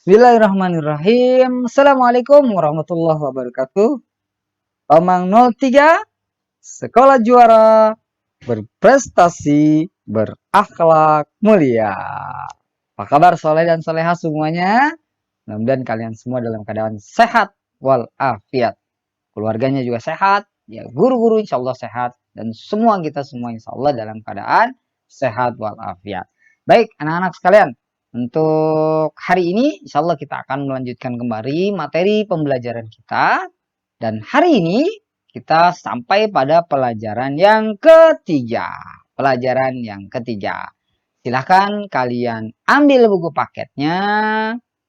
Bismillahirrahmanirrahim. Assalamualaikum warahmatullahi wabarakatuh. Omang 03, sekolah juara, berprestasi, berakhlak mulia. Apa kabar soleh dan soleha semuanya? Mudah-mudahan kalian semua dalam keadaan sehat walafiat. Keluarganya juga sehat, ya guru-guru insya Allah sehat, dan kita semua insya Allah dalam keadaan sehat walafiat. Baik anak-anak sekalian, untuk hari ini insya Allah kita akan melanjutkan kembali materi pembelajaran kita. Dan hari ini kita sampai pada pelajaran yang ketiga. Silahkan kalian ambil buku paketnya.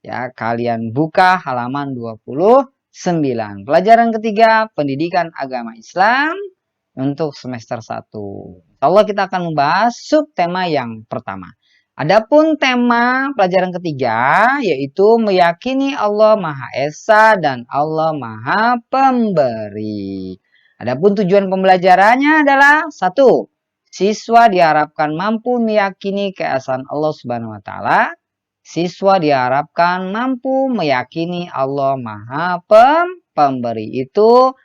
Ya, kalian buka halaman 29. Pelajaran ketiga, pendidikan agama Islam untuk semester 1. Insya Allah kita akan membahas subtema yang pertama. Adapun tema pelajaran ketiga yaitu meyakini Allah Maha Esa dan Allah Maha Pemberi. Adapun tujuan pembelajarannya adalah 1. Siswa diharapkan mampu meyakini keesaan Allah Subhanahu wa taala. Siswa diharapkan mampu meyakini Allah Maha Pemberi. Itu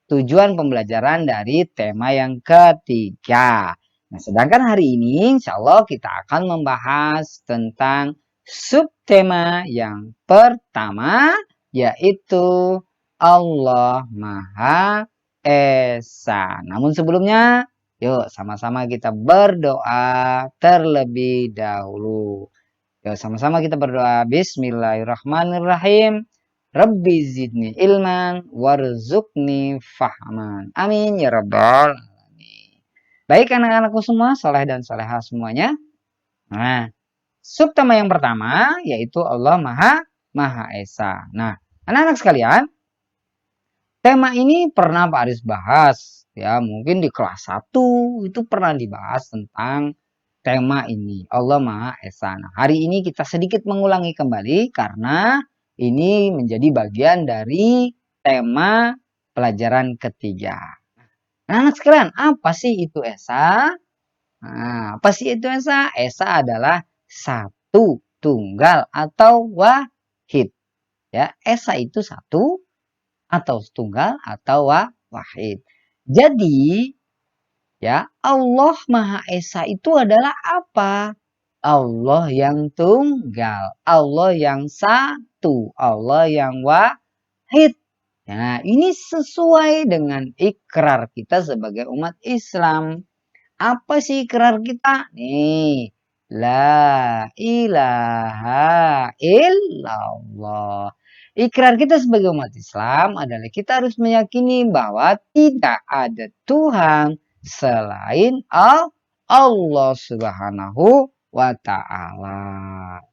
tujuan pembelajaran dari tema yang ketiga. Nah, sedangkan hari ini insya Allah kita akan membahas tentang subtema yang pertama, yaitu Allah Maha Esa. Namun sebelumnya, yuk sama-sama kita berdoa terlebih dahulu. Yuk sama-sama kita berdoa. Bismillahirrahmanirrahim. Rabbi zidni ilman warzuqni fahman. Amin ya rabbal alamin. Baik anak-anakku semua, soleh dan soleha semuanya. Nah, subtema yang pertama yaitu Allah Maha Esa. Nah, anak-anak sekalian, tema ini pernah Pak Aris bahas. Ya, mungkin di kelas 1 itu pernah dibahas tentang tema ini, Allah Maha Esa. Nah, hari ini kita sedikit mengulangi kembali karena ini menjadi bagian dari tema pelajaran ketiga. Nah, sekalian, apa sih itu Esa? Nah, apa sih itu Esa? Esa adalah satu, tunggal, atau wahid. Ya, Esa itu satu, atau tunggal, atau wahid. Jadi, ya, Allah Maha Esa itu adalah apa? Allah yang tunggal, Allah yang satu, Allah yang wahid. Nah, ini sesuai dengan ikrar kita sebagai umat Islam. Apa sih ikrar kita? Nih, la ilaha illallah. Ikrar kita sebagai umat Islam adalah kita harus meyakini bahwa tidak ada Tuhan selain Allah Subhanahu wa ta'ala.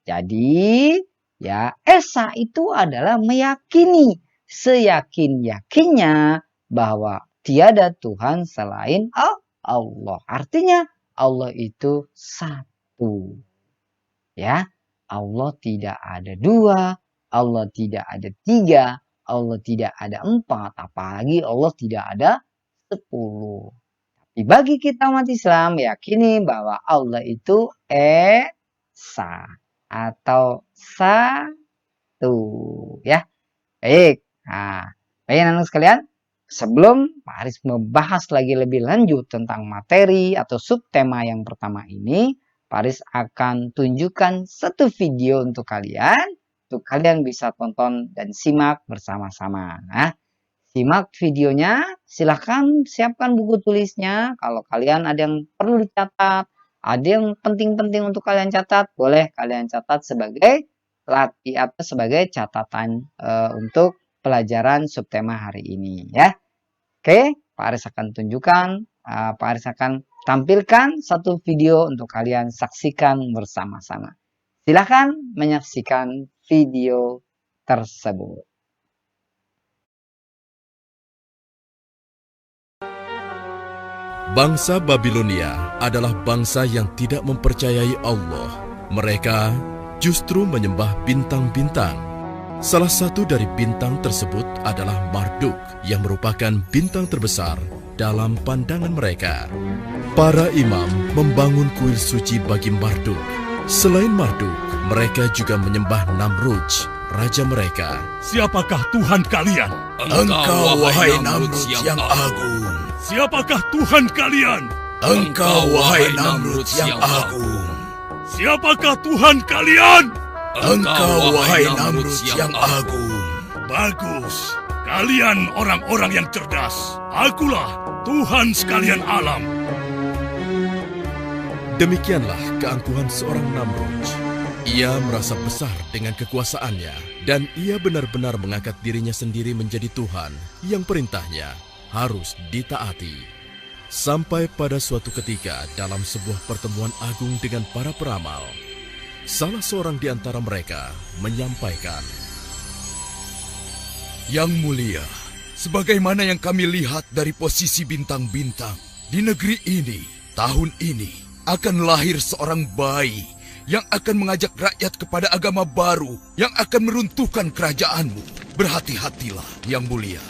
Jadi, ya, Esa itu adalah meyakini seyakin-yakinnya bahwa tiada Tuhan selain Allah. Artinya Allah itu satu. Ya, Allah tidak ada dua, Allah tidak ada tiga, Allah tidak ada empat, apalagi Allah tidak ada 10. Tapi bagi kita umat Islam meyakini bahwa Allah itu Esa atau satu. Ya, baik. Nah, baik anak sekalian, sebelum Pak Aris membahas lagi lebih lanjut tentang materi atau subtema yang pertama ini, Pak Aris akan tunjukkan satu video untuk kalian bisa tonton dan simak bersama-sama. Nah, simak videonya, silahkan siapkan buku tulisnya. Kalau kalian ada yang perlu dicatat, ada yang penting-penting untuk kalian catat, boleh kalian catat sebagai latihan atau sebagai catatan untuk pelajaran subtema hari ini ya. Oke, Pak Aris akan tunjukkan, Pak Aris akan tampilkan satu video untuk kalian saksikan bersama-sama. Silahkan menyaksikan video tersebut. Bangsa Babilonia adalah bangsa yang tidak mempercayai Allah. Mereka justru menyembah bintang-bintang. Salah satu dari bintang tersebut adalah Marduk yang merupakan bintang terbesar dalam pandangan mereka. Para imam membangun kuil suci bagi Marduk. Selain Marduk, Mereka juga menyembah Namrudz, raja mereka. Siapakah Tuhan kalian? Engkau, wahai Namrudz yang agung. Siapakah Tuhan kalian? Engkau, wahai Namrudz yang agung. Siapakah Tuhan kalian? Engkau, wahai Namrudz yang agung. Bagus. Kalian orang-orang yang cerdas. Akulah Tuhan sekalian alam. Demikianlah keangkuhan seorang Namrudz. Ia merasa besar dengan kekuasaannya, dan ia benar-benar mengangkat dirinya sendiri menjadi Tuhan yang perintahnya harus ditaati. Sampai pada suatu ketika dalam sebuah pertemuan agung dengan para peramal, salah seorang di antara mereka menyampaikan, Yang mulia, sebagaimana yang kami lihat dari posisi bintang-bintang, di negeri ini, tahun ini, akan lahir seorang bayi yang akan mengajak rakyat kepada agama baru yang akan meruntuhkan kerajaanmu. Berhati-hatilah, Yang Mulia.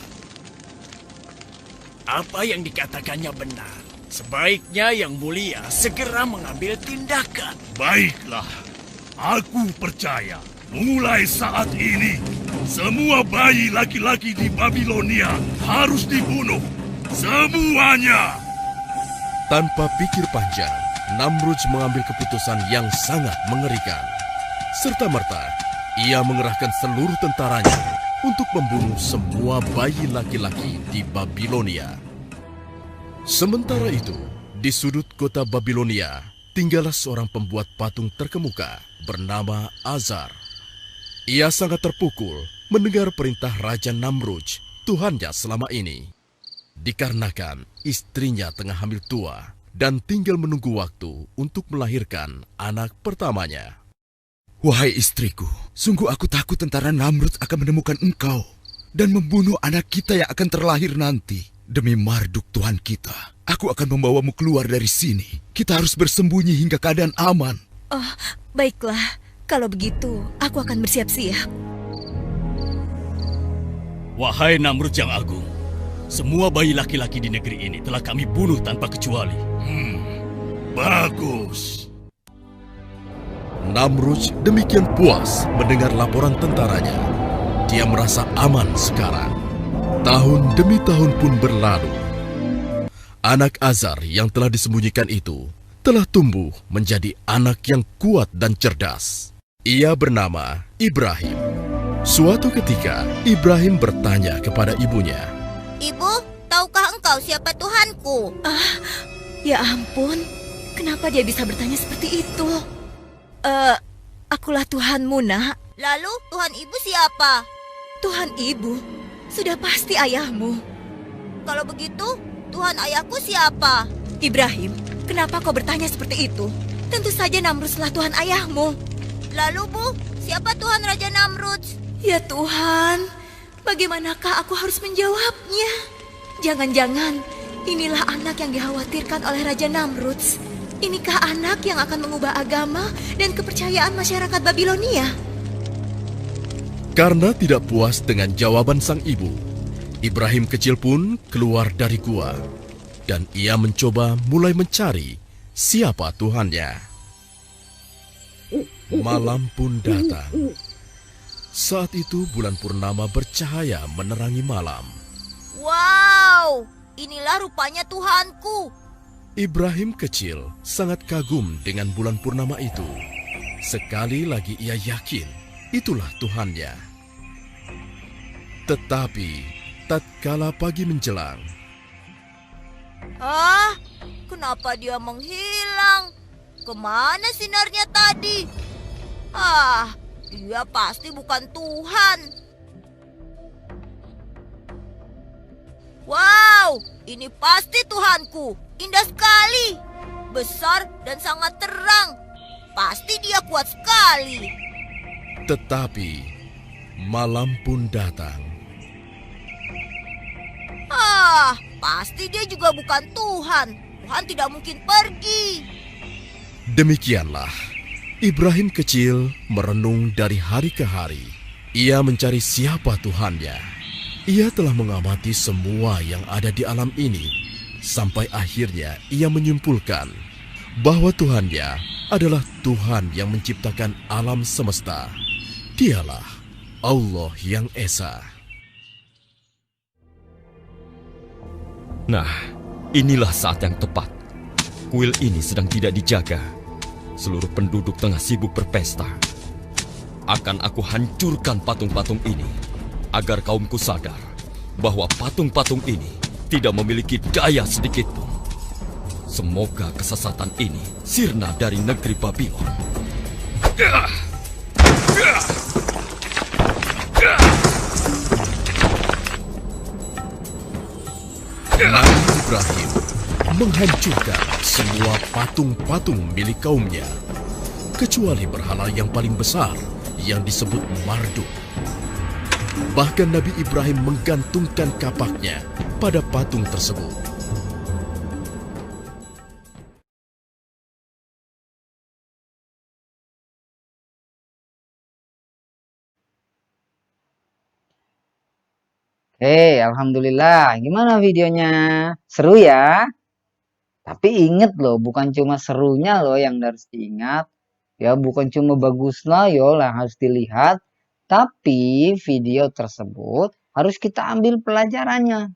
Apa yang dikatakannya benar. Sebaiknya Yang Mulia segera mengambil tindakan. Baiklah, aku percaya. Mulai saat ini, semua bayi laki-laki di Babilonia harus dibunuh. Semuanya. tanpa pikir panjang, Namrudz mengambil keputusan yang sangat mengerikan. Serta-merta, ia mengerahkan seluruh tentaranya untuk membunuh semua bayi laki-laki di Babilonia. Sementara itu, di sudut kota Babilonia, tinggallah seorang pembuat patung terkemuka bernama Azar. Ia sangat terpukul mendengar perintah Raja Namrudz, Tuhannya selama ini. Dikarenakan istrinya tengah hamil tua dan tinggal menunggu waktu untuk melahirkan anak pertamanya. Wahai istriku, sungguh aku takut tentara Namrudz akan menemukan engkau dan membunuh anak kita yang akan terlahir nanti. Demi Marduk Tuhan kita, aku akan membawamu keluar dari sini. Kita harus bersembunyi hingga keadaan aman. Oh, baiklah. Kalau begitu, aku akan bersiap-siap. Wahai Namrudz yang agung, semua bayi laki-laki di negeri ini telah kami bunuh tanpa kecuali. Bagus. Namrudz demikian puas mendengar laporan tentaranya. Dia merasa aman sekarang. Tahun demi tahun pun berlalu. Anak Azar yang telah disembunyikan itu telah tumbuh menjadi anak yang kuat dan cerdas. Ia bernama Ibrahim. Suatu ketika, Ibrahim bertanya kepada ibunya, Ibu, tahukah engkau siapa Tuhanku? Ya ampun, kenapa dia bisa bertanya seperti itu? Akulah Tuhanmu, nak. Lalu Tuhan ibu siapa? Tuhan ibu, sudah pasti ayahmu. Kalau begitu, Tuhan ayahku siapa? Ibrahim, kenapa kau bertanya seperti itu? Tentu saja Namrudzlah Tuhan ayahmu. Lalu Bu, siapa Tuhan Raja Namrudz? Ya Tuhan, bagaimanakah aku harus menjawabnya? Jangan-jangan inilah anak yang dikhawatirkan oleh Raja Namrudz. Inikah anak yang akan mengubah agama dan kepercayaan masyarakat Babilonia? karena tidak puas dengan jawaban sang ibu, Ibrahim kecil pun keluar dari gua dan ia mencoba mulai mencari siapa Tuhannya. Malam pun datang. Saat itu bulan purnama bercahaya menerangi malam. Wow, inilah rupanya Tuhanku. Ibrahim kecil sangat kagum dengan bulan purnama itu. Sekali lagi ia yakin itulah Tuhannya. Tetapi tatkala pagi menjelang, Kenapa dia menghilang? Kemana sinarnya tadi? Dia pasti bukan Tuhan. Wow, ini pasti Tuhanku. Indah sekali. Besar dan sangat terang. Pasti dia kuat sekali. tetapi malam pun datang. Pasti dia juga bukan Tuhan. Tuhan tidak mungkin pergi. Demikianlah, Ibrahim kecil merenung dari hari ke hari. Ia mencari siapa Tuhannya. Ia telah mengamati semua yang ada di alam ini, sampai akhirnya ia menyimpulkan bahwa Tuhannya adalah Tuhan yang menciptakan alam semesta. Dialah Allah yang Esa. Nah, inilah saat yang tepat. Kuil ini sedang tidak dijaga. Seluruh penduduk tengah sibuk berpesta. Akan aku hancurkan patung-patung ini, agar kaumku sadar bahwa patung-patung ini tidak memiliki daya sedikitpun. Semoga kesesatan ini sirna dari negeri Babylon. Nabi Ibrahim menghancurkan semua patung-patung milik kaumnya, kecuali berhala yang paling besar yang disebut Marduk. Bahkan Nabi Ibrahim menggantungkan kapaknya pada patung tersebut. Alhamdulillah. Gimana videonya? Seru ya? Tapi inget loh, bukan cuma serunya loh yang harus diingat. Ya, bukan cuma bagusnya yo lah harus dilihat. Tapi video tersebut harus kita ambil pelajarannya.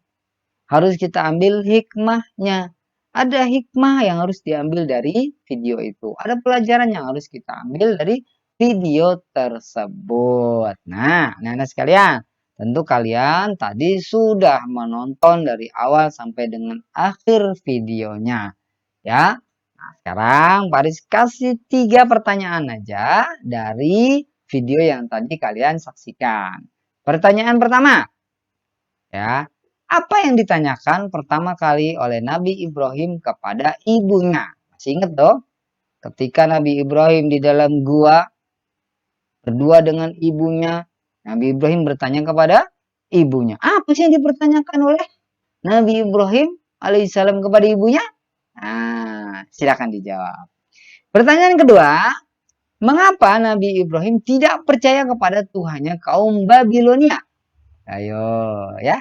Harus kita ambil hikmahnya. Ada hikmah yang harus diambil dari video itu. Ada pelajaran yang harus kita ambil dari video tersebut. Nah, anak-anak sekalian, tentu kalian tadi sudah menonton dari awal sampai dengan akhir videonya. Ya. Nah, sekarang Paris kasih 3 pertanyaan aja dari video yang tadi kalian saksikan. Pertanyaan pertama. Ya. Apa yang ditanyakan pertama kali oleh Nabi Ibrahim kepada ibunya? Masih ingat dong? Ketika Nabi Ibrahim di dalam gua berdua dengan ibunya, Nabi Ibrahim bertanya kepada ibunya. Apa sih yang dipertanyakan oleh Nabi Ibrahim alaihissalam kepada ibunya? Nah, silakan dijawab. Pertanyaan kedua, mengapa Nabi Ibrahim tidak percaya kepada Tuhannya kaum Babilonia? Ayo, ya.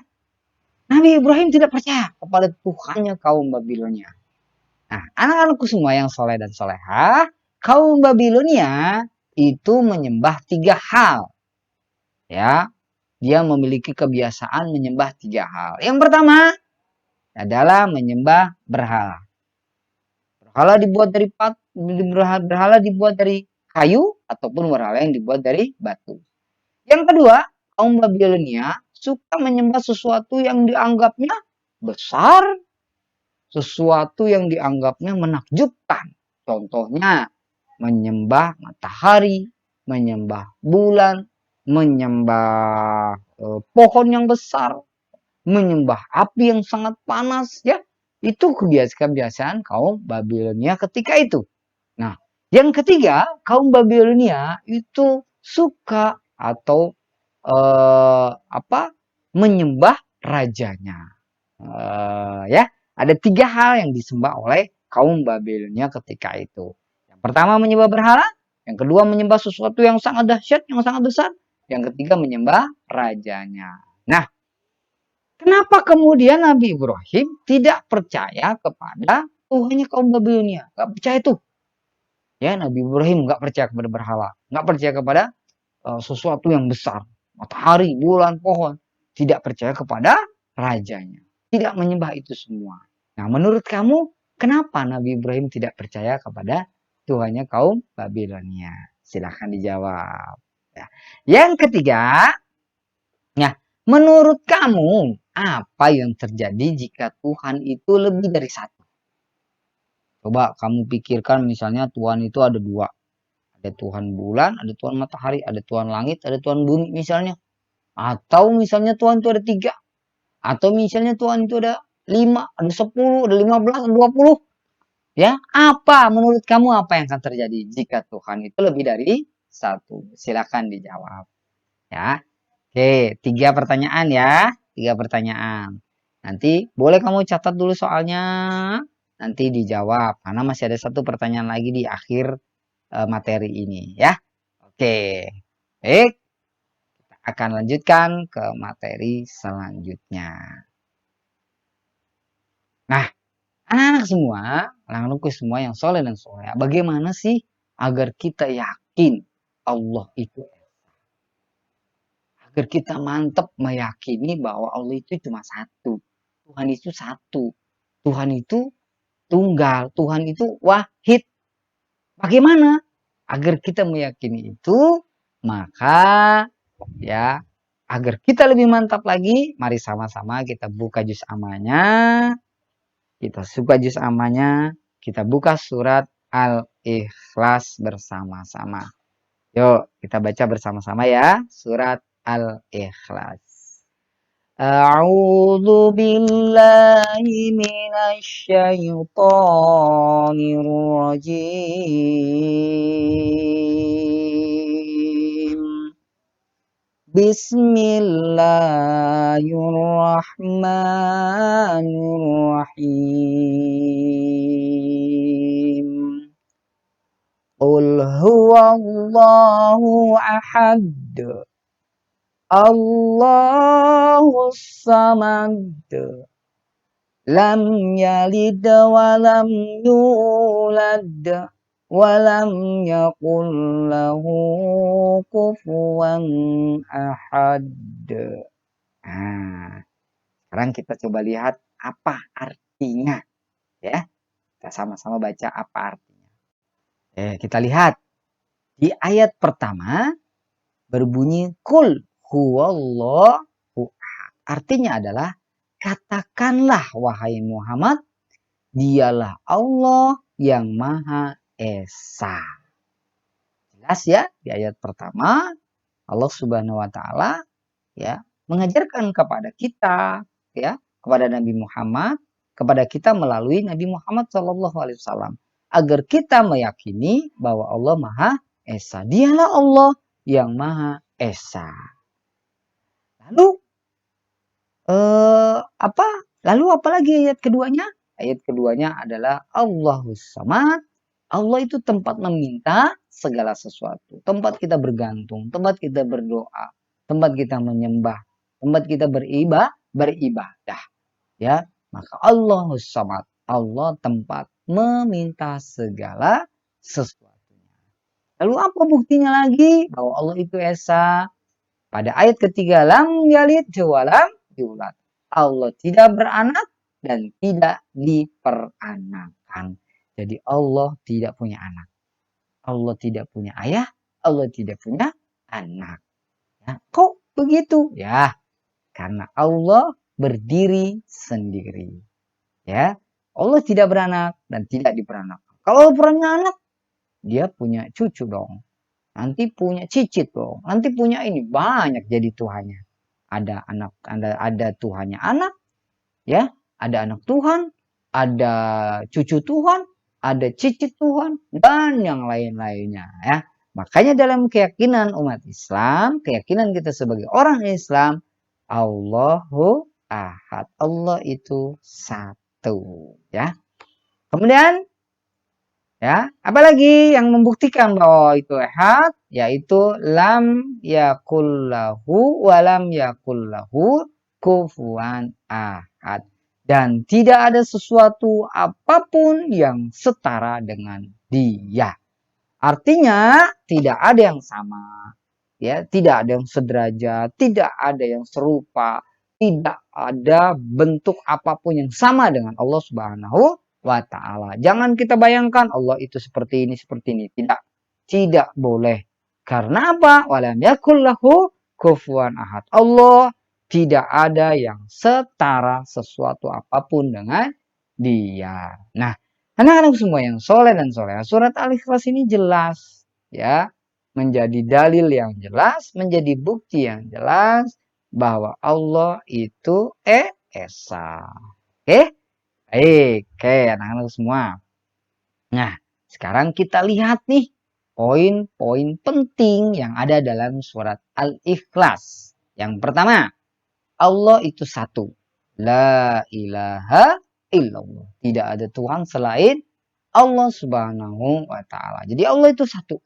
Nabi Ibrahim tidak percaya kepada Tuhannya kaum Babilonia. Nah, anak-anakku semua yang soleh dan solehah, kaum Babilonia itu menyembah 3 hal. Ya, dia memiliki kebiasaan menyembah 3 hal. Yang pertama adalah menyembah berhala. Berhala dibuat dari berhala dibuat dari kayu ataupun berhala yang dibuat dari batu. Yang kedua, kaum Babilonia suka menyembah sesuatu yang dianggapnya besar, sesuatu yang dianggapnya menakjubkan. Contohnya, menyembah matahari, menyembah bulan, menyembah pohon yang besar, menyembah api yang sangat panas, ya. Itu kebiasaan kaum Babilonia ketika itu. Nah, yang ketiga, kaum Babilonia itu suka atau menyembah rajanya. Ya, ada 3 hal yang disembah oleh kaum Babilonia ketika itu. Yang pertama menyembah berhala, yang kedua menyembah sesuatu yang sangat dahsyat, yang sangat besar, yang ketiga menyembah rajanya. Nah, kenapa kemudian Nabi Ibrahim tidak percaya kepada Tuhannya kaum Babilonia? Gak percaya itu. Ya, Nabi Ibrahim gak percaya kepada berhala, gak percaya kepada sesuatu yang besar. Matahari, bulan, pohon. Tidak percaya kepada rajanya. Tidak menyembah itu semua. Nah, menurut kamu, kenapa Nabi Ibrahim tidak percaya kepada Tuhannya kaum Babilonia? Silahkan dijawab. Ya. Yang ketiga, nah, menurut kamu, apa yang terjadi jika Tuhan itu lebih dari 1? Coba kamu pikirkan misalnya Tuhan itu ada 2. Ada Tuhan bulan, ada Tuhan matahari, ada Tuhan langit, ada Tuhan bumi misalnya. Atau misalnya Tuhan itu ada 3. Atau misalnya Tuhan itu ada 5, ada 10, ada 15, ada 20. Ya, apa menurut kamu apa yang akan terjadi jika Tuhan itu lebih dari 1? Silakan dijawab. Ya. Oke, 3 pertanyaan ya. 3 pertanyaan. Nanti boleh kamu catat dulu soalnya. Nanti dijawab. Karena masih ada 1 pertanyaan lagi di akhir materi ini ya. Oke. Baik. Kita akan lanjutkan ke materi selanjutnya. Nah, Anak-anak semua, anak-anakku semua yang soleh dan soleh, bagaimana sih agar kita yakin Allah itu esa? Agar kita mantap meyakini bahwa Allah itu cuma satu. Tuhan itu satu. Tuhan itu tunggal. Tuhan itu wahid. Bagaimana? Agar kita meyakini itu, maka ya agar kita lebih mantap lagi, mari sama-sama kita buka juz amanya. Kita buka juz amanya, kita buka surat Al-Ikhlas bersama-sama. Yuk, kita baca bersama-sama ya, surat Al-Ikhlas. A'udzu billahi minasy syaithanir rajim. Bismillahirrahmanirrahim. Qul huwallahu ahad. Allahus samad. Lam yalid wa lam yulad. Walam yakul lahu kufuwan ahad. Nah, sekarang kita coba lihat apa artinya. Ya, kita sama-sama baca apa artinya. Kita lihat. Di ayat pertama berbunyi kul huwallahu ahad. Artinya adalah katakanlah wahai Muhammad, dialah Allah yang Maha Esa. Jelas ya, di ayat pertama Allah Subhanahu wa taala ya mengajarkan kepada kita ya, kepada Nabi Muhammad, kepada kita melalui Nabi Muhammad SAW agar kita meyakini bahwa Allah Maha Esa. Dialah Allah yang Maha Esa. Lalu Lalu apa lagi ayat keduanya? Ayat keduanya adalah Allahus samad. Allah itu tempat meminta segala sesuatu. Tempat kita bergantung, tempat kita berdoa, tempat kita menyembah, tempat kita beribadah. Ya, maka Allahus samad. Allah tempat meminta segala sesuatunya. Lalu apa buktinya lagi bahwa Allah itu esa? Pada ayat ketiga, lam yalid wa lam yulad. Allah tidak beranak dan tidak diperanakan. Jadi Allah tidak punya anak. Allah tidak punya ayah. Allah tidak punya anak. Ya, kok begitu? Ya, karena Allah berdiri sendiri. Ya, Allah tidak beranak dan tidak diperanakan. Kalau punya anak, dia punya cucu dong. Nanti punya cicit dong. Nanti punya ini banyak jadi Tuhannya. Ada anak, ada Tuhannya anak, ya, ada anak Tuhan, ada cucu Tuhan, ada cicit Tuhan, dan yang lain-lainnya, ya. Makanya dalam keyakinan umat Islam, keyakinan kita sebagai orang Islam, Allahu Ahad, Allah itu satu, ya. Kemudian, ya, apalagi yang membuktikan bahwa itu ahad, yaitu lam yakullahu walam yakullahu kufuwan ahad. Dan tidak ada sesuatu apapun yang setara dengan dia. Artinya tidak ada yang sama, ya, tidak ada yang sederajat, tidak ada yang serupa, tidak ada bentuk apapun yang sama dengan Allah Subhanahu wa ta'ala. Jangan kita bayangkan Allah itu seperti ini. Tidak boleh. Karena apa? Walam yakul lahu kufuwan ahad. Allah tidak ada yang setara sesuatu apapun dengan dia. Nah, anak-anak semua yang soleh dan soleha, surat Al-Ikhlas ini jelas, ya, menjadi dalil yang jelas, menjadi bukti yang jelas bahwa Allah itu esa. Oke? Baik, oke anak-anak semua. Nah, sekarang kita lihat nih poin-poin penting yang ada dalam surat Al-Ikhlas. Yang pertama, Allah itu satu. La ilaha illallah. Tidak ada Tuhan selain Allah Subhanahu wa ta'ala. Jadi Allah itu satu.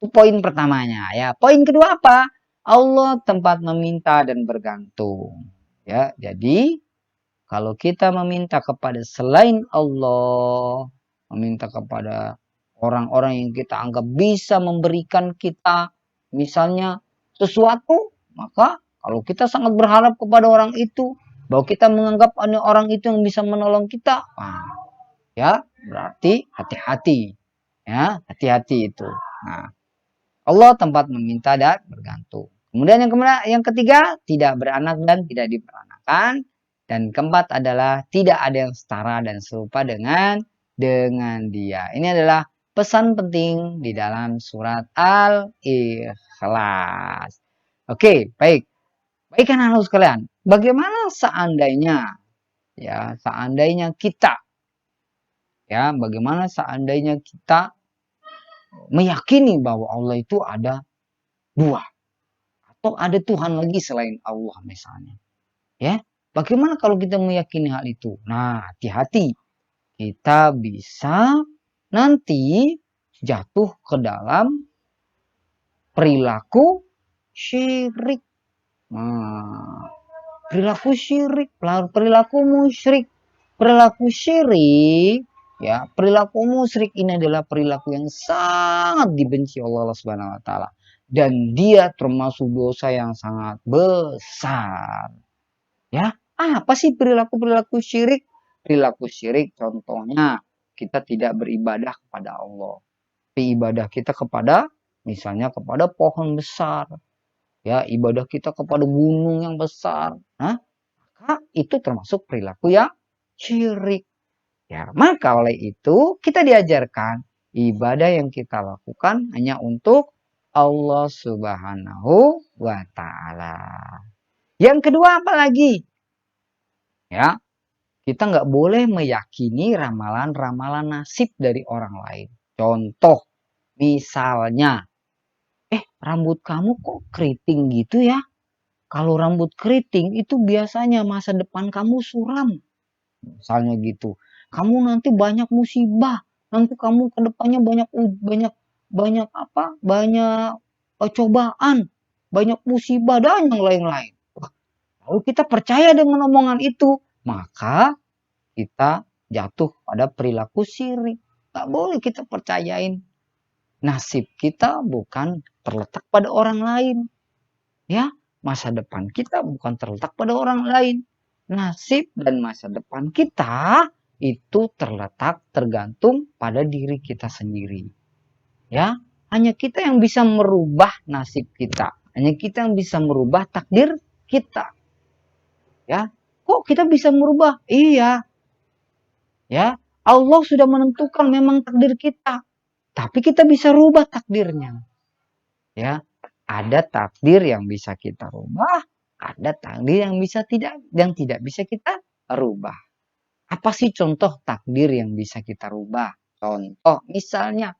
Itu poin pertamanya, ya. Poin kedua apa? Allah tempat meminta dan bergantung. Ya, jadi kalau kita meminta kepada selain Allah, meminta kepada orang-orang yang kita anggap bisa memberikan kita misalnya sesuatu, maka kalau kita sangat berharap kepada orang itu, bahwa kita menganggap ada orang itu yang bisa menolong kita, ya berarti hati-hati, ya hati-hati itu. Nah, Allah tempat meminta dan bergantung. Kemudian yang ketiga, tidak beranak dan tidak diperanakan. Dan keempat adalah tidak ada yang setara dan serupa dengan dia. Ini adalah pesan penting di dalam surat Al-Ikhlas. Oke, baik. Baik anak-anak sekalian, bagaimana seandainya kita meyakini bahwa Allah itu ada dua atau ada Tuhan lagi selain Allah misalnya. Ya, bagaimana kalau kita meyakini hal itu? Nah, hati-hati. Kita bisa nanti jatuh ke dalam perilaku syirik. Nah, perilaku syirik, perilaku musyrik. Perilaku syirik, ya, perilaku musyrik ini adalah perilaku yang sangat dibenci Allah Subhanahu wa taala dan dia termasuk dosa yang sangat besar. Ya, apa sih perilaku syirik? Perilaku syirik contohnya kita tidak beribadah kepada Allah. Tapi ibadah kita misalnya kepada pohon besar. Ya, ibadah kita kepada gunung yang besar. Nah, maka itu termasuk perilaku yang syirik. Ya, maka oleh itu kita diajarkan ibadah yang kita lakukan hanya untuk Allah Subhanahu wa taala. Yang kedua apa lagi? Ya, kita nggak boleh meyakini ramalan-ramalan nasib dari orang lain. Contoh, misalnya, rambut kamu kok keriting gitu ya? Kalau rambut keriting itu biasanya masa depan kamu suram. Misalnya gitu. Kamu nanti banyak musibah. Nanti kamu ke depannya banyak cobaan, banyak musibah dan yang lain-lain. Lalu kita percaya dengan omongan itu, maka kita jatuh pada perilaku syirik. Gak boleh kita percayain. Nasib kita bukan terletak pada orang lain. Ya, masa depan kita bukan terletak pada orang lain. Nasib dan masa depan kita itu tergantung pada diri kita sendiri. Ya, hanya kita yang bisa merubah nasib kita. Hanya kita yang bisa merubah takdir kita. Ya, kok kita bisa merubah? Iya. Ya, Allah sudah menentukan memang takdir kita. Tapi kita bisa rubah takdirnya. Ya, ada takdir yang bisa kita rubah, ada takdir yang tidak bisa kita rubah. Apa sih contoh takdir yang bisa kita rubah? Contoh, misalnya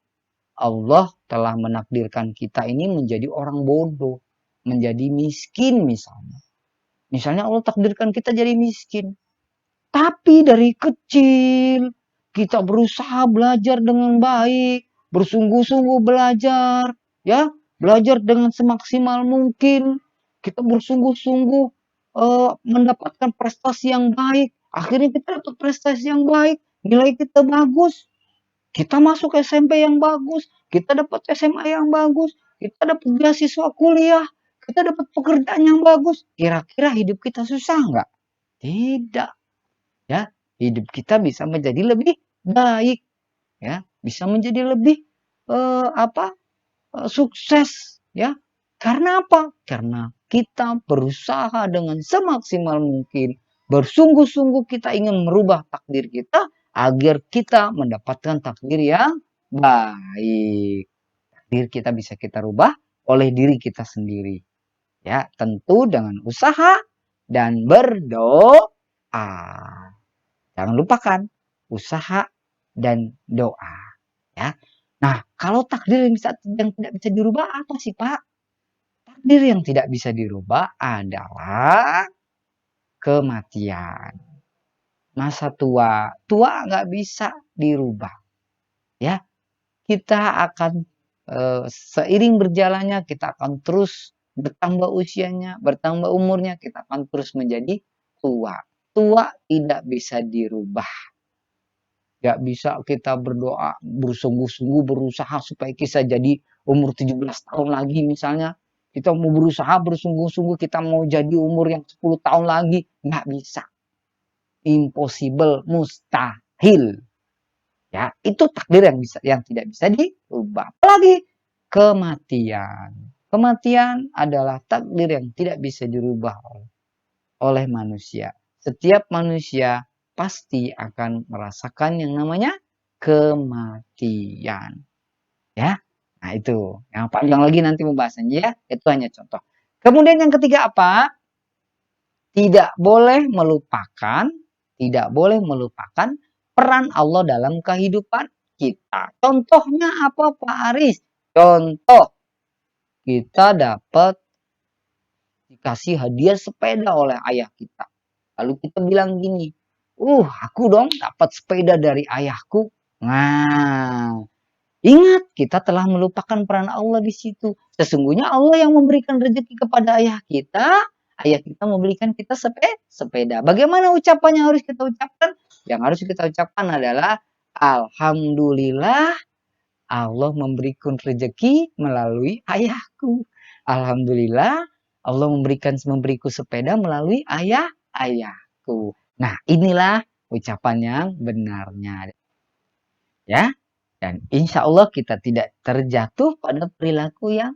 Allah telah menakdirkan kita ini menjadi orang bodoh, menjadi miskin misalnya. Misalnya Allah takdirkan kita jadi miskin. Tapi dari kecil kita berusaha belajar dengan baik, bersungguh-sungguh belajar, ya, belajar dengan semaksimal mungkin. Kita bersungguh-sungguh mendapatkan prestasi yang baik. Akhirnya kita dapat prestasi yang baik, nilai kita bagus. Kita masuk SMP yang bagus, kita dapat SMA yang bagus, kita dapat beasiswa kuliah, kita dapat pekerjaan yang bagus. Kira-kira hidup kita susah nggak? Tidak. Ya, hidup kita bisa menjadi lebih baik. Ya, bisa menjadi lebih sukses. Ya, karena apa? Karena kita berusaha dengan semaksimal mungkin. Bersungguh-sungguh kita ingin merubah takdir kita agar kita mendapatkan takdir yang baik. Takdir kita bisa kita rubah oleh diri kita sendiri. Ya, tentu dengan usaha dan berdoa. Jangan lupakan usaha dan doa. Ya. Nah, kalau takdir yang tidak bisa dirubah apa sih, Pak? Takdir yang tidak bisa dirubah adalah kematian. Masa tua nggak bisa dirubah. Ya, kita akan seiring berjalannya kita akan terus bertambah usianya, bertambah umurnya, kita akan terus menjadi tua. tua tidak bisa dirubah. Gak bisa kita berdoa, bersungguh-sungguh berusaha supaya kita jadi umur 17 tahun lagi misalnya. Kita mau berusaha bersungguh-sungguh, kita mau jadi umur yang 10 tahun lagi. Nggak bisa. Impossible, mustahil. Ya, itu takdir yang tidak bisa dirubah. Apalagi kematian. Kematian adalah takdir yang tidak bisa dirubah oleh manusia. Setiap manusia pasti akan merasakan yang namanya kematian. Ya, nah itu. Yang panjang lagi nanti pembahasannya ya. Itu hanya contoh. Kemudian yang ketiga apa? Tidak boleh melupakan peran Allah dalam kehidupan kita. Contohnya apa Pak Aris? Contoh, kita dapat dikasih hadiah sepeda oleh ayah kita. Lalu kita bilang gini, aku dong dapat sepeda dari ayahku. Nah, ingat kita telah melupakan peran Allah di situ. Sesungguhnya Allah yang memberikan rezeki kepada ayah kita. Ayah kita memberikan kita sepeda. Bagaimana ucapannya harus kita ucapkan? Yang harus kita ucapkan adalah Alhamdulillah Allah memberikan rezeki melalui ayahku. Alhamdulillah Allah memberiku sepeda melalui ayahku. Nah, inilah ucapan yang benarnya. Ya. Dan insya Allah kita tidak terjatuh pada perilaku yang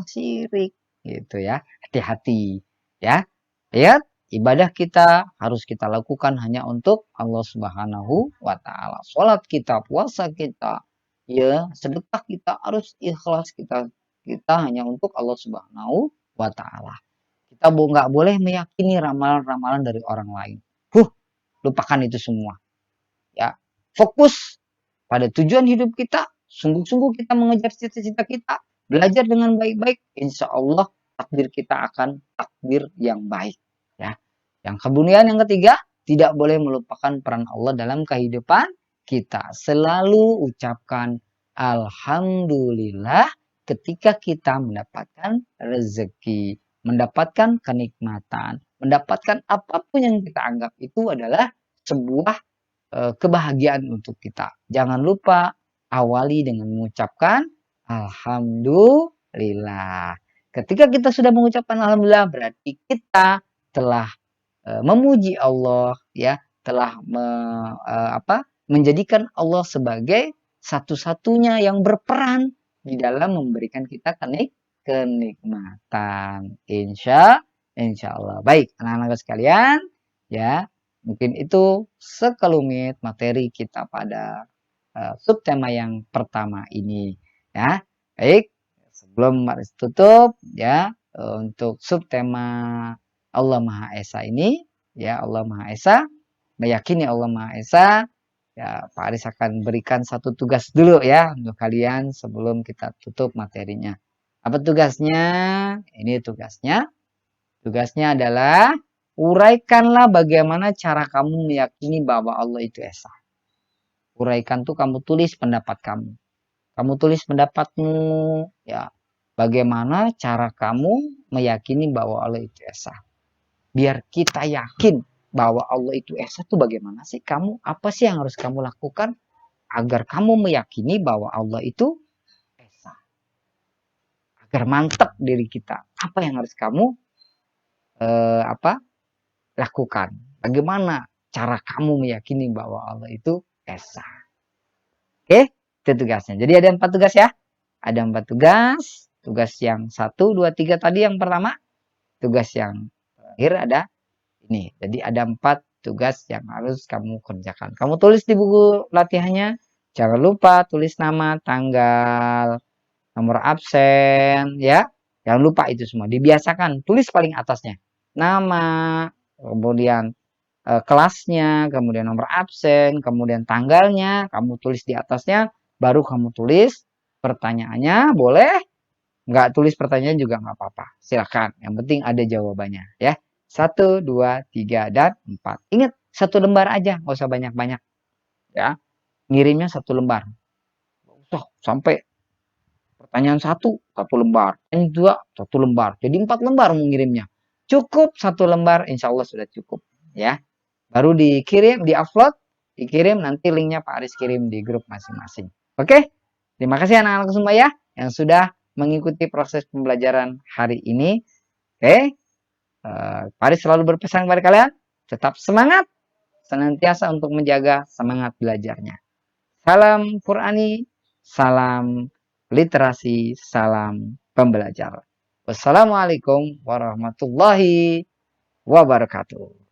syirik gitu ya. Hati-hati ya. Lihat, ibadah kita harus kita lakukan hanya untuk Allah Subhanahu wa taala. Salat kita, puasa kita, ya, sedekah kita harus ikhlas kita hanya untuk Allah Subhanahu wa taala. Kita nggak boleh meyakini ramalan-ramalan dari orang lain. Lupakan itu semua. Ya, fokus pada tujuan hidup kita, sungguh-sungguh kita mengejar cita-cita kita, belajar dengan baik-baik, insya Allah takdir kita akan takdir yang baik. Ya. Yang kemudian yang ketiga, tidak boleh melupakan peran Allah dalam kehidupan kita. Selalu ucapkan Alhamdulillah ketika kita mendapatkan rezeki, mendapatkan kenikmatan, mendapatkan apapun yang kita anggap itu adalah sebuah kebahagiaan untuk kita. Jangan lupa awali dengan mengucapkan Alhamdulillah. Ketika kita sudah mengucapkan Alhamdulillah berarti kita telah memuji Allah, ya, telah menjadikan Allah sebagai satu-satunya yang berperan di dalam memberikan kita kenikmatan. Insya Allah. Baik, anak-anak sekalian, ya. Mungkin itu sekelumit materi kita pada subtema yang pertama ini ya. Baik, sebelum tutup ya, untuk subtema Allah Maha Esa ini ya, Allah Maha Esa, meyakini Allah Maha Esa ya, Pak Aris akan berikan satu tugas dulu ya untuk kalian sebelum kita tutup materinya. Apa tugasnya? Ini tugasnya. Tugasnya adalah uraikanlah bagaimana cara kamu meyakini bahwa Allah itu Esa. Uraikan tuh kamu tulis pendapat kamu. Kamu tulis pendapatmu ya. Bagaimana cara kamu meyakini bahwa Allah itu Esa. Biar kita yakin bahwa Allah itu Esa tuh bagaimana sih kamu? Apa sih yang harus kamu lakukan agar kamu meyakini bahwa Allah itu Esa. Agar mantap diri kita. Apa yang harus kamu lakukan. Bagaimana cara kamu meyakini bahwa Allah itu Esa. Oke, itu tugasnya. Jadi ada 4 tugas ya. Ada 4 tugas. Tugas yang 1, 2, 3 tadi yang pertama. Tugas yang terakhir ada ini. Jadi ada 4 tugas yang harus kamu kerjakan. Kamu tulis di buku latihannya. Jangan lupa tulis nama, tanggal, nomor absen ya. Jangan lupa itu semua. Dibiasakan. Tulis paling atasnya. Nama, kemudian kelasnya, kemudian nomor absen, kemudian tanggalnya, kamu tulis di atasnya, baru kamu tulis pertanyaannya, boleh, nggak tulis pertanyaan juga nggak apa-apa, silakan, yang penting ada jawabannya ya. 1, 2, 3, dan 4. Ingat, 1 lembar aja, nggak usah banyak-banyak ya, ngirimnya 1 lembar, nggak usah sampai pertanyaan 1 lembar, yang 2 1 lembar, jadi 4 lembar mau ngirimnya. Cukup 1 lembar, insya Allah sudah cukup ya. Baru dikirim, diupload, dikirim, nanti linknya Pak Aris kirim di grup masing-masing. Oke, terima kasih anak-anak semua ya yang sudah mengikuti proses pembelajaran hari ini. Oke, Pak Aris selalu berpesan kepada kalian, tetap semangat, senantiasa untuk menjaga semangat belajarnya. Salam Qur'ani, salam literasi, salam pembelajar. Wassalamualaikum warahmatullahi wabarakatuh.